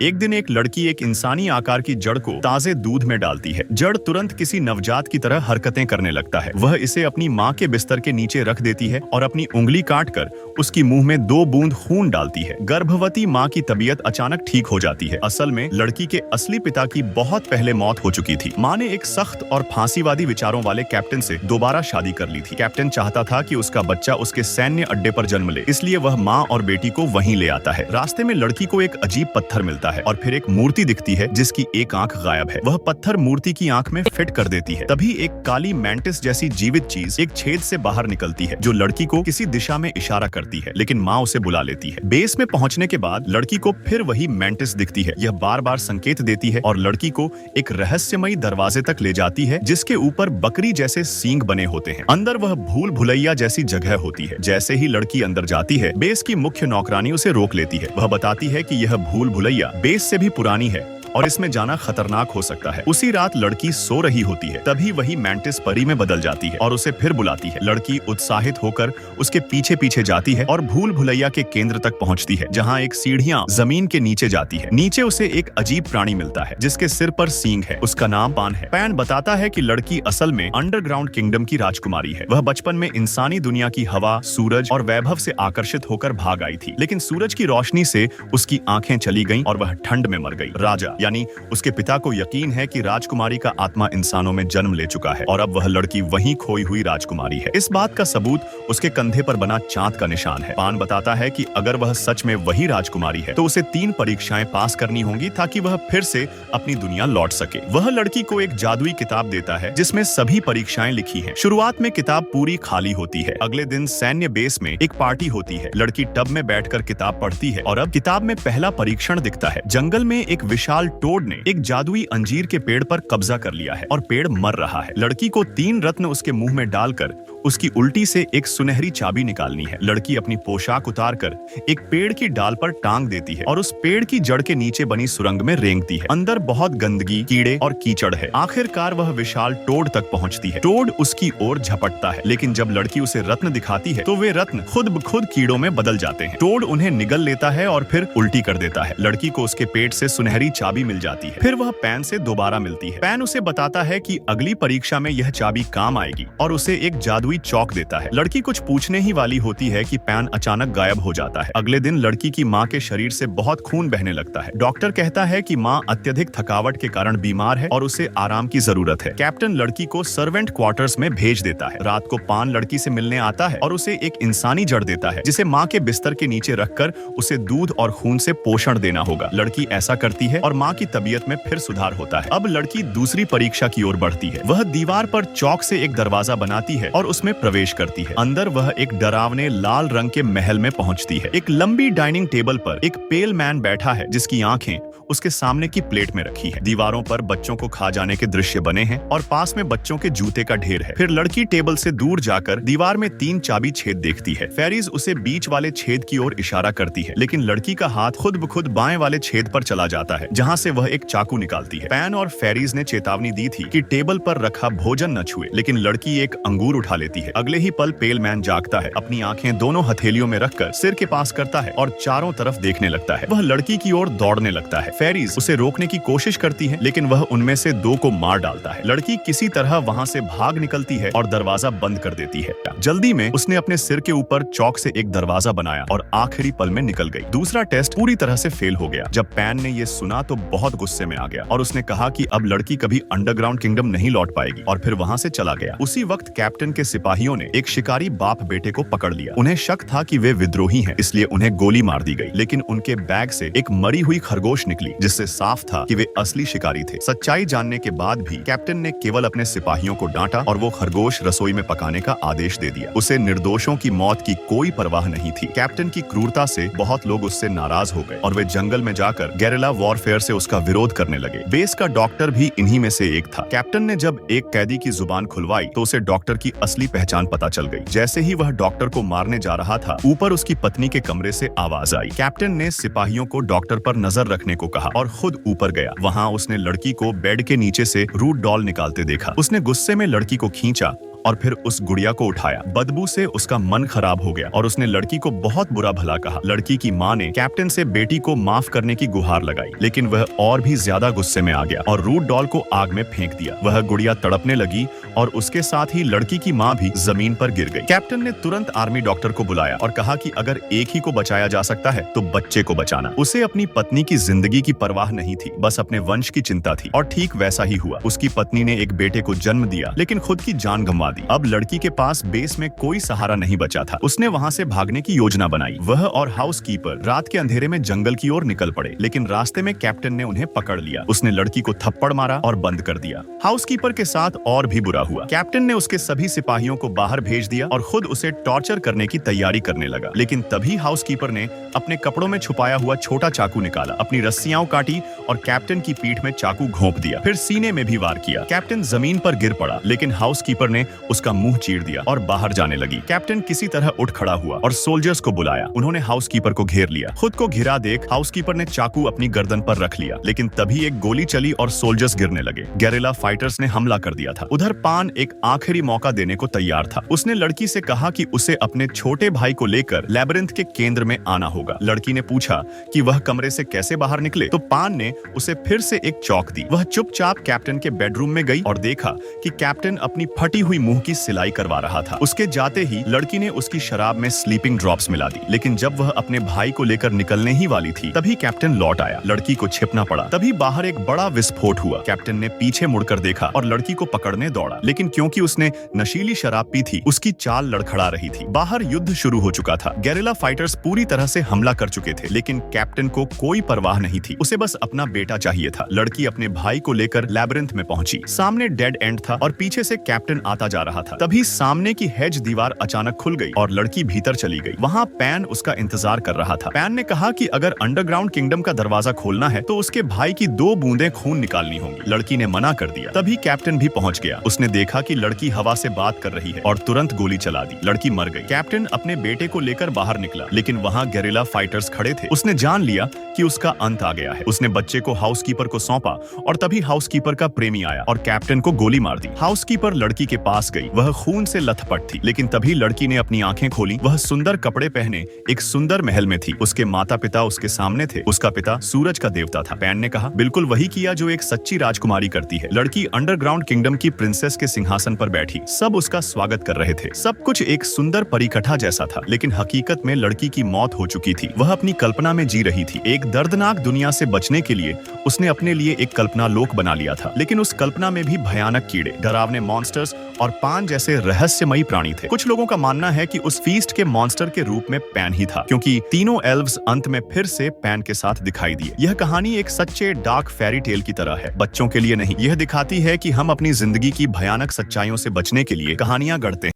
एक दिन एक लड़की एक इंसानी आकार की जड़ को ताजे दूध में डालती है। जड़ तुरंत किसी नवजात की तरह हरकतें करने लगता है। वह इसे अपनी माँ के बिस्तर के नीचे रख देती है और अपनी उंगली काटकर उसकी मुंह में 2 बूंद खून डालती है। गर्भवती माँ की तबीयत अचानक ठीक हो जाती है। असल में लड़की के असली पिता की बहुत पहले मौत हो चुकी थी। माँ ने एक सख्त और फांसीवादी विचारों वाले कैप्टन से दोबारा शादी कर ली थी। कैप्टन चाहता था कि उसका बच्चा उसके सैन्य अड्डे पर जन्म ले, इसलिए वह माँ और बेटी को वहीं ले आता है। रास्ते में लड़की को एक अजीब पत्थर मिलता है और फिर एक मूर्ति दिखती है जिसकी एक आंख गायब है। वह पत्थर मूर्ति की आंख में फिट कर देती है। तभी एक काली मैंटिस जैसी जीवित चीज एक छेद से बाहर निकलती है जो लड़की को किसी दिशा में इशारा करती है, लेकिन माँ उसे बुला लेती है। बेस में पहुंचने के बाद लड़की को फिर वही मैंटिस दिखती है। यह बार बार संकेत देती है और लड़की को एक रहस्यमयी दरवाजे तक ले जाती है जिसके ऊपर बकरी जैसे सींग बने होते हैं। अंदर वह भूल भुलैया जैसी जगह होती है। जैसे ही लड़की अंदर जाती है, बेस की मुख्य नौकरानी उसे रोक लेती है। वह बताती है कि यह भूल भुलैया बेस से भी पुरानी है और इसमें जाना खतरनाक हो सकता है। उसी रात लड़की सो रही होती है, तभी वही मैंटिस परी में बदल जाती है और उसे फिर बुलाती है। लड़की उत्साहित होकर उसके पीछे पीछे जाती है और भूल भुलैया के केंद्र तक पहुंचती है, जहां एक सीढ़ियां जमीन के नीचे जाती है। नीचे उसे एक अजीब प्राणी मिलता है जिसके सिर पर सींग है। उसका नाम पैन है। पैन बताता है कि लड़की असल में अंडरग्राउंड किंगडम की राजकुमारी है। वह बचपन में इंसानी दुनिया की हवा, सूरज और वैभव से आकर्षित होकर भाग आई थी, लेकिन सूरज की रोशनी से उसकी आंखें चली गईं और वह ठंड में मर गई। राजा यानी उसके पिता को यकीन है कि राजकुमारी का आत्मा इंसानों में जन्म ले चुका है और अब वह लड़की वहीं खोई हुई राजकुमारी है। इस बात का सबूत उसके कंधे पर बना चांद का निशान है। पान बताता है कि अगर वह सच में वही राजकुमारी है तो उसे 3 परीक्षाएं पास करनी होंगी ताकि वह फिर से अपनी दुनिया लौट सके। वह लड़की को एक जादुई किताब देता है जिसमें सभी परीक्षाएं लिखी हैं। शुरुआत में किताब पूरी खाली होती है। अगले दिन सैन्य बेस में एक पार्टी होती है। लड़की टब में बैठकर किताब पढ़ती है और अब किताब में पहला परीक्षण दिखता है। जंगल में एक विशाल टोड ने एक जादुई अंजीर के पेड़ पर कब्जा कर लिया है और पेड़ मर रहा है। लड़की को 3 रत्न उसके मुंह में डालकर उसकी उल्टी से एक सुनहरी चाबी निकालनी है। लड़की अपनी पोशाक उतारकर एक पेड़ की डाल पर टांग देती है और उस पेड़ की जड़ के नीचे बनी सुरंग में रेंगती है। अंदर बहुत गंदगी, कीड़े और कीचड़ है। आखिरकार वह विशाल टोड तक पहुंचती है। टोड उसकी ओर झपटता है, लेकिन जब लड़की उसे रत्न दिखाती है तो वे रत्न खुद ब खुद कीड़ों में बदल जाते हैं। टोड उन्हें निगल लेता है और फिर उल्टी कर देता है। लड़की को उसके पेट से सुनहरी चाबी मिल जाती है। फिर वह पैन से दोबारा मिलती है। पैन उसे बताता है कि अगली परीक्षा में यह चाबी काम आएगी और उसे एक जादुई चौक देता है। लड़की कुछ पूछने ही वाली होती है कि पैन अचानक गायब हो जाता है। अगले दिन लड़की की माँ के शरीर से बहुत खून बहने लगता है। डॉक्टर कहता है कि माँ अत्यधिक थकावट के कारण बीमार है और उसे आराम की जरूरत है। कैप्टन लड़की को सर्वेंट क्वार्टर्स में भेज देता है। रात को पान लड़की से मिलने आता है और उसे एक इंसानी जड़ देता है जिसे माँ के बिस्तर के नीचे रखकर उसे दूध और खून से पोषण देना होगा। लड़की ऐसा करती है और माँ की तबीयत में फिर सुधार होता है। अब लड़की दूसरी परीक्षा की ओर बढ़ती है। वह दीवार पर चौक से एक दरवाजा बनाती है और उसमें प्रवेश करती है। अंदर वह एक डरावने लाल रंग के महल में पहुंचती है। एक लंबी डाइनिंग टेबल पर एक पेल मैन बैठा है जिसकी आंखें उसके सामने की प्लेट में रखी है। दीवारों पर बच्चों को खा जाने के दृश्य बने हैं और पास में बच्चों के जूते का ढेर है। फिर लड़की टेबल से दूर जाकर दीवार में 3 चाबी छेद देखती है। फेरीज उसे बीच वाले छेद की ओर इशारा करती है, लेकिन लड़की का हाथ खुद ब खुद बाएं वाले छेद पर चला जाता है जहां से वह एक चाकू निकालती है। पैन और फेरीज ने चेतावनी दी थी कि टेबल पर रखा भोजन न छुए, लेकिन लड़की एक अंगूर उठा लेती है। अगले ही पल पेल मैन जागता है, अपनी आंखें दोनों हथेलियों में रखकर सिर के पास करता है और चारों तरफ देखने लगता है। वह लड़की की ओर दौड़ने लगता है। फेरीज उसे रोकने की कोशिश करती है, लेकिन वह उनमें से 2 को मार डालता है। लड़की किसी तरह वहां से भाग निकलती है और दरवाजा बंद कर देती है। जल्दी में उसने अपने सिर के ऊपर चौक से एक दरवाजा बनाया और आखिरी पल में निकल गई। दूसरा टेस्ट पूरी तरह से फेल हो गया। जब पैन ने ये सुना तो बहुत गुस्से में आ गया और उसने कहा कि अब लड़की कभी अंडरग्राउंड किंगडम नहीं लौट पाएगी और फिर वहां से चला गया। उसी वक्त कैप्टन के सिपाहियों ने एक शिकारी बाप बेटे को पकड़ लिया। उन्हें शक था कि वे विद्रोही हैं, इसलिए उन्हें गोली मार दी गई, लेकिन उनके बैग से एक मरी हुई खरगोश निकली जिससे साफ था कि वे असली शिकारी थे। सच्चाई जानने के बाद भी कैप्टन ने केवल अपने सिपाहियों को डांटा और वो खरगोश रसोई में पकाने का आदेश दे दिया। उसे निर्दोषों की मौत की कोई परवाह नहीं थी। कैप्टन की क्रूरता से बहुत लोग उससे नाराज हो गए और वे जंगल में जाकर गेरिला वॉरफेयर से उसका विरोध करने लगे। बेस का डॉक्टर भी इन्हीं में से एक था। कैप्टन ने जब एक कैदी की जुबान खुलवाई तो उसे डॉक्टर की असली पहचान पता चल गई। जैसे ही वह डॉक्टर को मारने जा रहा था, ऊपर उसकी पत्नी के कमरे से आवाज आई। कैप्टन ने सिपाहियों को डॉक्टर पर नजर रखने को कहा और खुद ऊपर गया। वहां उसने लड़की को बेड के नीचे से रूट डॉल निकालते देखा। उसने गुस्से में लड़की को खींचा और फिर उस गुड़िया को उठाया। बदबू से उसका मन खराब हो गया और उसने लड़की को बहुत बुरा भला कहा। लड़की की माँ ने कैप्टन से बेटी को माफ करने की गुहार लगाई, लेकिन वह और भी ज्यादा गुस्से में आ गया और रूट डॉल को आग में फेंक दिया। वह गुड़िया तड़पने लगी और उसके साथ ही लड़की की माँ भी जमीन पर गिर गई। कैप्टन ने तुरंत आर्मी डॉक्टर को बुलाया और कहा कि अगर एक ही को बचाया जा सकता है तो बच्चे को बचाना। उसे अपनी पत्नी की जिंदगी की परवाह नहीं थी, बस अपने वंश की चिंता थी। और ठीक वैसा ही हुआ। उसकी पत्नी ने एक बेटे को जन्म दिया, लेकिन खुद की जान गंवा दी। अब लड़की के पास बेस में कोई सहारा नहीं बचा था। उसने वहाँ से भागने की योजना बनाई। वह और हाउसकीपर रात के अंधेरे में जंगल की ओर निकल पड़े, लेकिन रास्ते में कैप्टन ने उन्हें पकड़ लिया। उसने लड़की को थप्पड़ मारा और बंद कर दिया। हाउसकीपर के साथ और भी बुरा हुआ। कैप्टन ने उसके सभी सिपाहियों को बाहर भेज दिया और खुद उसे टॉर्चर करने की तैयारी करने लगा। लेकिन तभी हाउसकीपर ने अपने कपड़ों में छुपाया हुआ छोटा चाकू निकाला, अपनी रस्सियां काटी और कैप्टन की पीठ में चाकू घोंप दिया। फिर सीने में भी वार किया। कैप्टन जमीन पर गिर पड़ा, लेकिन हाउसकीपर ने उसका मुंह चीर दिया और बाहर जाने लगी। कैप्टन किसी तरह उठ खड़ा हुआ और सोल्जर्स को बुलाया। उन्होंने हाउसकीपर को घेर लिया। खुद को घिरा देख हाउसकीपर ने चाकू अपनी गर्दन पर रख लिया, लेकिन तभी एक गोली चली और सोल्जर्स गिरने लगे। गेरिला फाइटर्स ने हमला कर दिया था। उधर पान एक आखिरी मौका देने को तैयार था। उसने लड़की से कहा कि उसे अपने छोटे भाई को लेकर लैबिरिंथ के केंद्र में आना होगा। लड़की ने पूछा कि वह कमरे से कैसे बाहर निकले, तो पान ने उसे फिर से एक चौक दी। वह चुपचाप कैप्टन के बेडरूम में गई और देखा कि कैप्टन अपनी फटी हुई मुंह की सिलाई करवा रहा था। उसके जाते ही लड़की ने उसकी शराब में स्लीपिंग ड्रॉप्स मिला दी। लेकिन जब वह अपने भाई को लेकर निकलने ही वाली थी, तभी कैप्टन लौट आया। लड़की को छिपना पड़ा। तभी बाहर एक बड़ा विस्फोट हुआ। कैप्टन ने पीछे मुड़कर देखा और लड़की को पकड़ने दौड़ा, लेकिन क्योंकि उसने नशीली शराब पी थी, उसकी चाल लड़खड़ा रही थी। बाहर युद्ध शुरू हो चुका था। गेरिला फाइटर्स पूरी तरह से हमला कर चुके थे, लेकिन कैप्टन को कोई परवाह नहीं थी। उसे बस अपना बेटा चाहिए था। लड़की अपने भाई को लेकर लैबिरिंथ में पहुंची। सामने डेड एंड था और पीछे से कैप्टन आता जा रहा था। तभी सामने की हेज दीवार अचानक खुल गई और लड़की भीतर चली गई। वहाँ पैन उसका इंतजार कर रहा था। पैन ने कहा कि अगर अंडरग्राउंड किंगडम का दरवाजा खोलना है तो उसके भाई की 2 बूंदें खून निकालनी होंगी। लड़की ने मना कर दिया। तभी कैप्टन भी पहुंच गया। उसने देखा कि लड़की हवा से बात कर रही है और तुरंत गोली चला दी। लड़की मर गई। कैप्टन अपने बेटे को लेकर बाहर निकला, लेकिन वहाँ गेरिला फाइटर्स खड़े थे। उसने जान लिया कि उसका अंत आ गया है। उसने बच्चे को हाउसकीपर को सौंपा और तभी हाउसकीपर का प्रेमी आया और कैप्टन को गोली मार दी। हाउसकीपर लड़की के पास गई। वह खून से लथपथ थी, लेकिन तभी लड़की ने अपनी आंखें खोली। वह सुंदर कपड़े पहने एक सुंदर महल में थी। उसके माता पिता उसके सामने थे। उसका पिता सूरज का देवता था। पैन ने कहा, बिल्कुल वही किया जो एक सच्ची राजकुमारी करती है। लड़की अंडरग्राउंड किंगडम की प्रिंसेस के सिंहासन पर बैठी। सब उसका स्वागत कर रहे थे। सब कुछ एक सुंदर परिकथा जैसा था, लेकिन हकीकत में लड़की की मौत हो चुकी थी। वह अपनी कल्पना में जी रही थी। एक दर्दनाक दुनिया से बचने के लिए उसने अपने लिए एक कल्पना लोक बना लिया था, लेकिन उस कल्पना में भी भयानक कीड़े, डरावने मॉन्स्टर्स और पान जैसे रहस्यमयी प्राणी थे। कुछ लोगों का मानना है कि उस फीस्ट के मॉन्स्टर के रूप में पैन ही था, क्योंकि तीनों एल्व्स अंत में फिर से पैन के साथ दिखाई दिए। यह कहानी एक सच्चे डार्क फेरी टेल की तरह है, बच्चों के लिए नहीं। यह दिखाती है कि हम अपनी जिंदगी की भयानक सच्चाइयों से बचने के लिए कहानियां गढ़ते हैं।